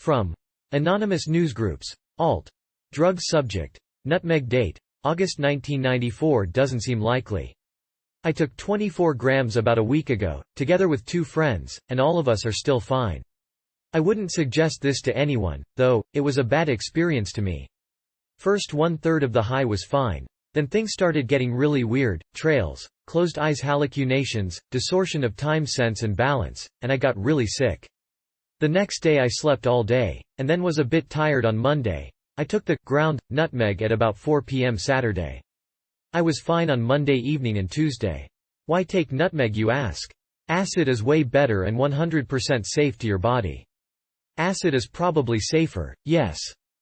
From anonymous newsgroups. Alt. Drug subject. Nutmeg date. August 1994 doesn't seem likely. I took 24 grams about a week ago, together with 2 friends, and all of us are still fine. I wouldn't suggest this to anyone, though, it was a bad experience to me. First 1/3 of the high was fine. Then things started getting really weird, trails, closed eyes hallucinations, distortion of time sense and balance, and I got really sick. The next day I slept all day, and then was a bit tired on Monday. I took the ground nutmeg at about 4 p.m. Saturday. I was fine on Monday evening and Tuesday. Why take nutmeg, you ask? Acid is way better and 100% safe to your body. Acid is probably safer, yes.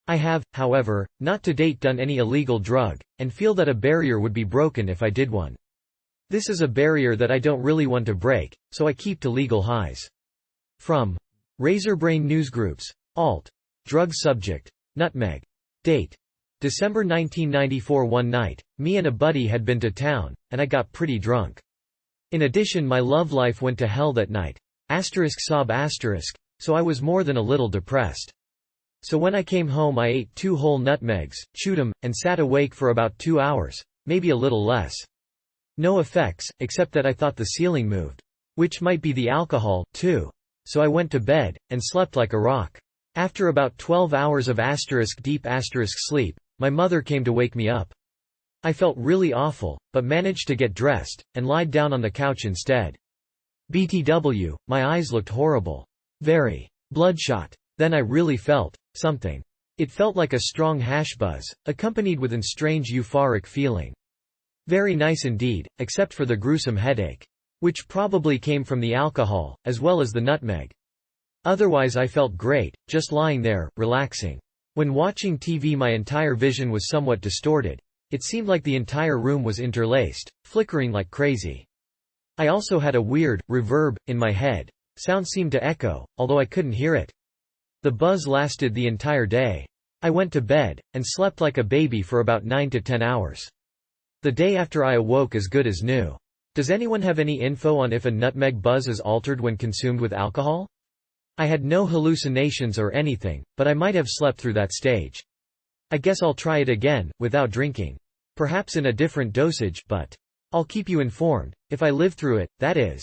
I have, however, not to date done any illegal drug, and feel that a barrier would be broken if I did one. This is a barrier that I don't really want to break, so I keep to legal highs. From Razorbrain Newsgroups. Alt. Drug subject. Nutmeg. Date. December 1994. One night, me and a buddy had been to town, and I got pretty drunk. In addition, my love life went to hell that night. Sob. So I was more than a little depressed. So when I came home I ate 2 whole nutmegs, chewed them, and sat awake for about 2 hours, maybe a little less. No effects, except that I thought the ceiling moved. Which might be the alcohol, too. So I went to bed, and slept like a rock. After about 12 hours of deep sleep, my mother came to wake me up. I felt really awful, but managed to get dressed, and lied down on the couch instead. BTW, my eyes looked horrible. Very bloodshot. Then I really felt something. It felt like a strong hash buzz, accompanied with a strange euphoric feeling. Very nice indeed, except for the gruesome headache. Which probably came from the alcohol, as well as the nutmeg. Otherwise I felt great, just lying there, relaxing. When watching TV my entire vision was somewhat distorted. It seemed like the entire room was interlaced, flickering like crazy. I also had a weird reverb in my head. Sound seemed to echo, although I couldn't hear it. The buzz lasted the entire day. I went to bed, and slept like a baby for about 9 to 10 hours. The day after I awoke as good as new. Does anyone have any info on if a nutmeg buzz is altered when consumed with alcohol? I had no hallucinations or anything, but I might have slept through that stage. I guess I'll try it again, without drinking. Perhaps in a different dosage, but I'll keep you informed, if I live through it, that is.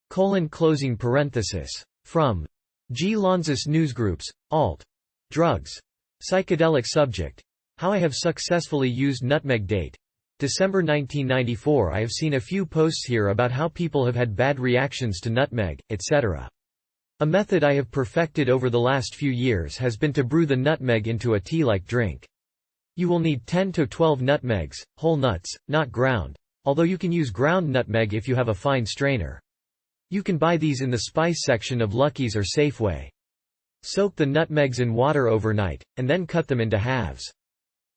Closing parenthesis. From G. Lonsis Newsgroups. Alt. Drugs. Psychedelic subject. How I have successfully used nutmeg date. December 1994. I have seen a few posts here about how people have had bad reactions to nutmeg, etc. A method I have perfected over the last few years has been to brew the nutmeg into a tea-like drink. You will need 10 to 12 nutmegs, whole nuts, not ground, although you can use ground nutmeg if you have a fine strainer. You can buy these in the spice section of Lucky's or Safeway. Soak the nutmegs in water overnight, and then cut them into halves.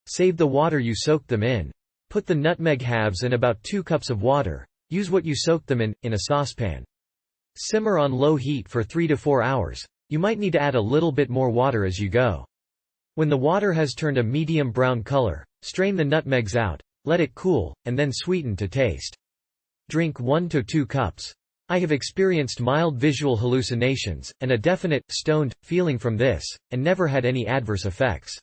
Save the water you soaked them in. Put the nutmeg halves in about 2 cups of water. Use what you soaked them in a saucepan. Simmer on low heat for 3 to 4 hours. You might need to add a little bit more water as you go. When the water has turned a medium brown color, strain the nutmegs out, let it cool, and then sweeten to taste. Drink 1 to 2 cups. I have experienced mild visual hallucinations, and a definite, stoned, feeling from this, and never had any adverse effects.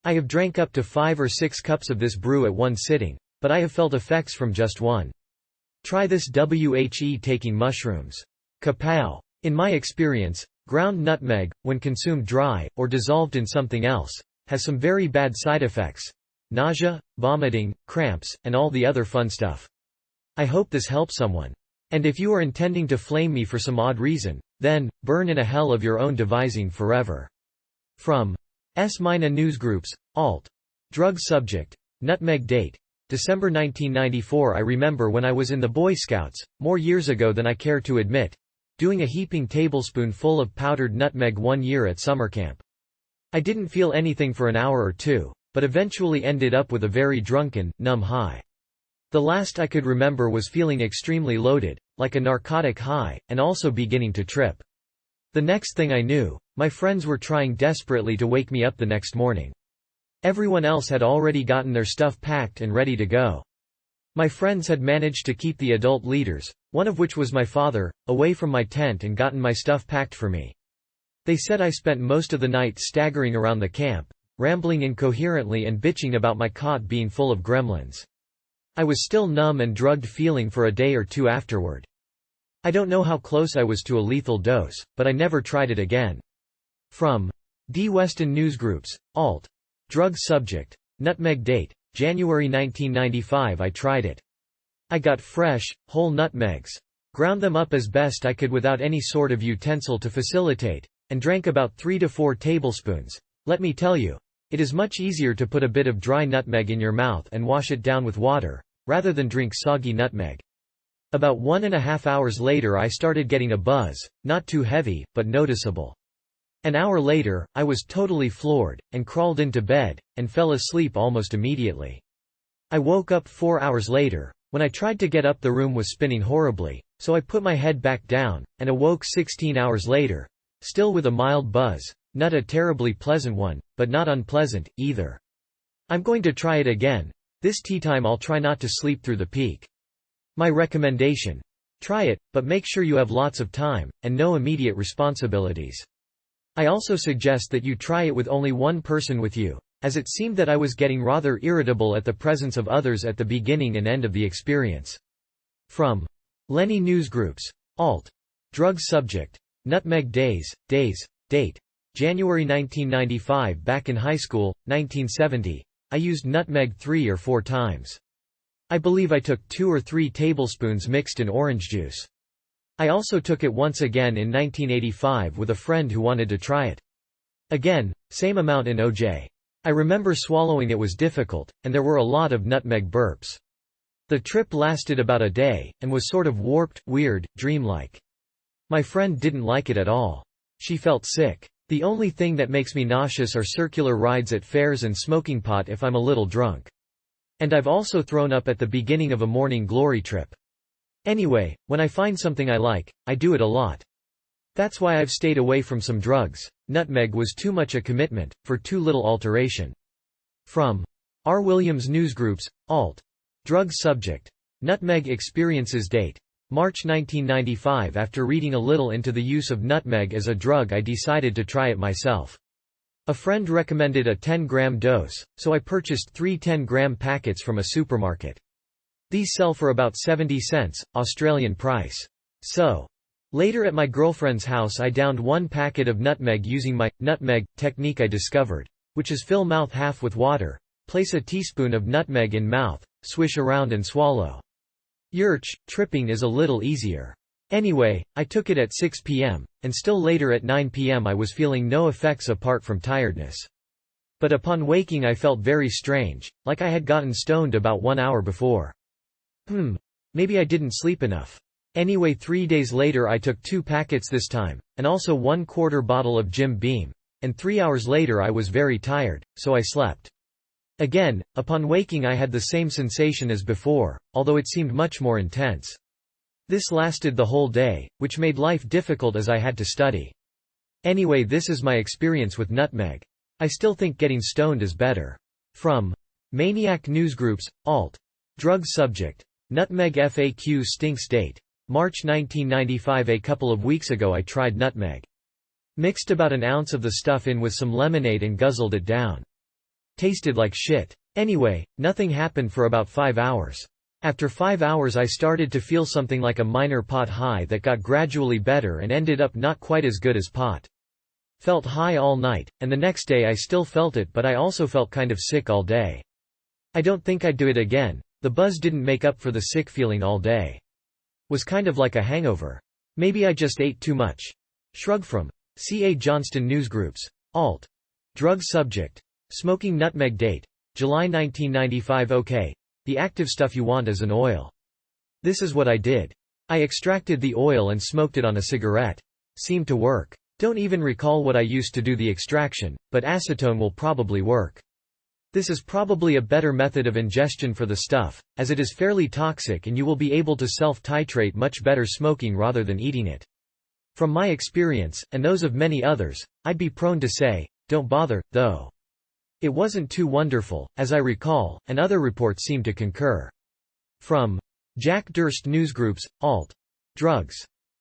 I have drank up to 5 or 6 cups of this brew at one sitting, but I have felt effects from just one. Try this taking mushrooms. Kapow! In my experience, ground nutmeg, when consumed dry, or dissolved in something else, has some very bad side effects. Nausea, vomiting, cramps, and all the other fun stuff. I hope this helps someone. And if you are intending to flame me for some odd reason, then, burn in a hell of your own devising forever. From Mina Newsgroups. Alt. Drug subject. Nutmeg date. December 1994. I remember when I was in the Boy Scouts, more years ago than I care to admit, doing a heaping tablespoonful of powdered nutmeg one year at summer camp. I didn't feel anything for an hour or two, but eventually ended up with a very drunken, numb high. The last I could remember was feeling extremely loaded, like a narcotic high, and also beginning to trip. The next thing I knew, my friends were trying desperately to wake me up the next morning. Everyone else had already gotten their stuff packed and ready to go. My friends had managed to keep the adult leaders, one of which was my father, away from my tent and gotten my stuff packed for me. They said I spent most of the night staggering around the camp, rambling incoherently and bitching about my cot being full of gremlins. I was still numb and drugged feeling for a day or two afterward. I don't know how close I was to a lethal dose, but I never tried it again. From D. Weston Newsgroups, Alt. Drug subject. Nutmeg date. January 1995 I tried it. I got fresh, whole nutmegs. Ground them up as best I could without any sort of utensil to facilitate, and drank about 3 to 4 tablespoons. Let me tell you, it is much easier to put a bit of dry nutmeg in your mouth and wash it down with water, rather than drink soggy nutmeg. About 1.5 hours later I started getting a buzz, not too heavy, but noticeable. An hour later, I was totally floored, and crawled into bed, and fell asleep almost immediately. I woke up 4 hours later. When I tried to get up the room was spinning horribly, so I put my head back down, and awoke 16 hours later, still with a mild buzz, not a terribly pleasant one, but not unpleasant, either. I'm going to try it again. This tea time I'll try not to sleep through the peak. My recommendation. Try it, but make sure you have lots of time, and no immediate responsibilities. I also suggest that you try it with only one person with you, as it seemed that I was getting rather irritable at the presence of others at the beginning and end of the experience. From Lenny Newsgroups, Alt. Drug subject. Nutmeg days, date. January 1995. Back in high school, 1970, I used nutmeg 3 or 4 times. I believe I took 2 or 3 tablespoons mixed in orange juice. I also took it once again in 1985 with a friend who wanted to try it. Again, same amount in OJ. I remember swallowing it was difficult, and there were a lot of nutmeg burps. The trip lasted about a day, and was sort of warped, weird, dreamlike. My friend didn't like it at all. She felt sick. The only thing that makes me nauseous are circular rides at fairs and smoking pot if I'm a little drunk. And I've also thrown up at the beginning of a morning glory trip. Anyway, when I find something I like, I do it a lot. That's why I've stayed away from some drugs. Nutmeg was too much a commitment, for too little alteration. From R. Williams Newsgroups, Alt. Drug subject. Nutmeg experiences date. March 1995. After reading a little into the use of nutmeg as a drug I decided to try it myself. A friend recommended a 10-gram dose, so I purchased 3 10-gram packets from a supermarket. These sell for about 70 cents, Australian price. So, later at my girlfriend's house I downed 1 packet of nutmeg using my nutmeg technique I discovered, which is fill mouth half with water, place a teaspoon of nutmeg in mouth, swish around and swallow. Tripping is a little easier. Anyway, I took it at 6 p.m., and still later at 9 p.m. I was feeling no effects apart from tiredness. But upon waking I felt very strange, like I had gotten stoned about 1 hour before. Maybe I didn't sleep enough. Anyway, 3 days later I took 2 packets this time, and also 1/4 bottle of Jim Beam, and 3 hours later I was very tired, so I slept. Again, upon waking I had the same sensation as before, although it seemed much more intense. This lasted the whole day, which made life difficult as I had to study. Anyway, this is my experience with nutmeg. I still think getting stoned is better. From Maniac Newsgroups, Alt. Drug subject. Nutmeg FAQ stinks date. March 1995. A couple of weeks ago I tried nutmeg. Mixed about an ounce of the stuff in with some lemonade and guzzled it down. Tasted like shit. Anyway, nothing happened for about 5 hours. After 5 hours I started to feel something like a minor pot high that got gradually better and ended up not quite as good as pot. Felt high all night, and the next day I still felt it, but I also felt kind of sick all day. I don't think I'd do it again. The buzz didn't make up for the sick feeling all day. Was kind of like a hangover. Maybe I just ate too much. Shrug. From C.A. Johnston Newsgroups, Alt. Drug subject. Smoking nutmeg date. July 1995. Okay, the active stuff you want is an oil. This is what I did. I extracted the oil and smoked it on a cigarette. Seemed to work. Don't even recall what I used to do the extraction, but acetone will probably work. This is probably a better method of ingestion for the stuff, as it is fairly toxic and you will be able to self-titrate much better smoking rather than eating it. From my experience, and those of many others, I'd be prone to say, don't bother, though. It wasn't too wonderful, as I recall, and other reports seem to concur. From Jack Durst Newsgroups, Alt. Drugs.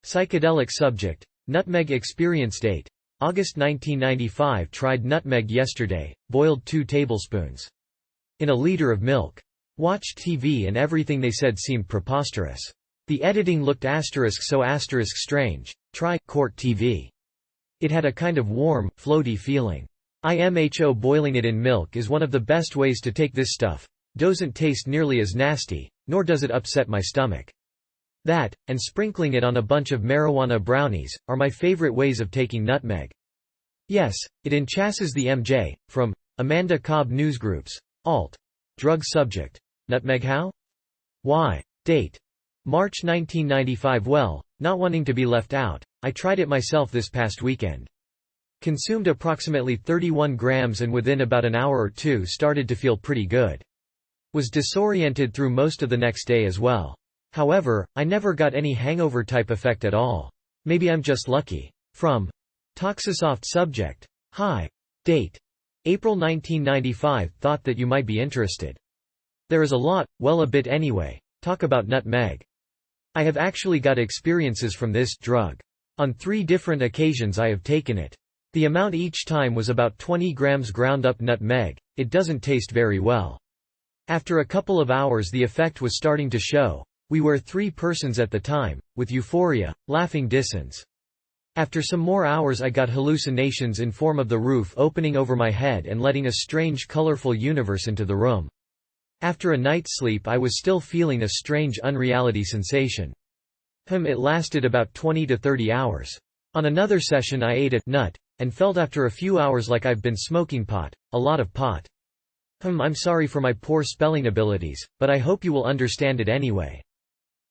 Psychedelic subject. Nutmeg experience date. August 1995 tried nutmeg yesterday, boiled 2 tablespoons. In a liter of milk. Watched TV and everything they said seemed preposterous. The editing looked so strange. Try Court TV. It had a kind of warm, floaty feeling. IMHO boiling it in milk is one of the best ways to take this stuff. Doesn't taste nearly as nasty, nor does it upset my stomach. That, and sprinkling it on a bunch of marijuana brownies, are my favorite ways of taking nutmeg. Yes, it enchasses the MJ. From Amanda Cobb Newsgroups. Alt. Drug subject. Nutmeg how? Why? Date. March 1995. Well, not wanting to be left out, I tried it myself this past weekend. Consumed approximately 31 grams and within about an hour or two started to feel pretty good. Was disoriented through most of the next day as well. However, I never got any hangover-type effect at all. Maybe I'm just lucky. From Toxisoft subject. Hi. Date. April 1995. Thought that you might be interested. There is a lot, well a bit anyway, talk about nutmeg. I have actually got experiences from this drug. On 3 different occasions I have taken it. The amount each time was about 20 grams ground up nutmeg. It doesn't taste very well. After a couple of hours the effect was starting to show. We were 3 persons at the time, with euphoria, laughing distance. After some more hours I got hallucinations in form of the roof opening over my head and letting a strange colorful universe into the room. After a night's sleep I was still feeling a strange unreality sensation. It lasted about 20 to 30 hours. On another session I ate a nut, and felt after a few hours like I've been smoking pot, a lot of pot. I'm sorry for my poor spelling abilities, but I hope you will understand it anyway.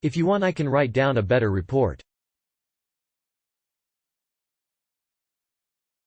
If you want I can write down a better report.